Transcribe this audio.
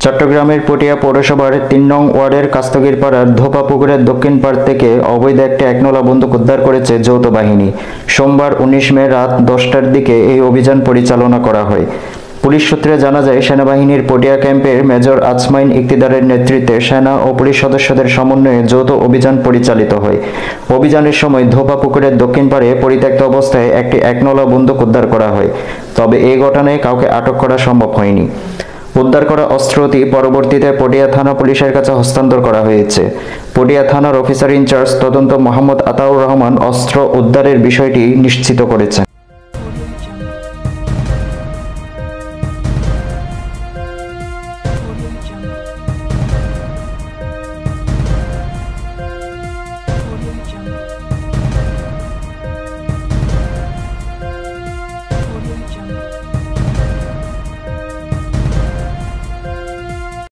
চট্টগ্রামের পটিয়া পৌরসভার ৩ নং ওয়ার্ডের কাস্তগিরপাড়ার ধোপা পুকুরের দক্ষিণ পাড় থেকে অবৈধ একটি একনলা বন্দুক উদ্ধার করেছে যৌথ বাহিনী। সোমবার ১৯ মে রাত ১০টার দিকে এই অভিযান পরিচালনা করা হয়। পুলিশ সূত্রে জানা যায়, সেনাবাহিনীর পটিয়া ক্যাম্পের মেজর আজমাইন ইকতিদারের নেতৃত্বে সেনা ও পুলিশ সদস্যদের সমন্বয়ে যৌথ অভিযান পরিচালিত হয়। অভিযানের সময় ধোপা পুকুরের দক্ষিণ পাড়ে পরিত্যক্ত অবস্থায় একটি একনলা বন্দুক উদ্ধার করা হয়। তবে এই ঘটনায় কাউকে আটক করা সম্ভব হয়নি। উদ্ধার করা অস্ত্রটি পরবর্তীতে পটিয়া থানা পুলিশের কাছে হস্তান্তর করা হয়েছে। পটিয়া থানার অফিসার ইনচার্জ তদন্ত মোহাম্মদ আতাউর রহমান অস্ত্র উদ্ধারের বিষয়টি নিশ্চিত করেছেন।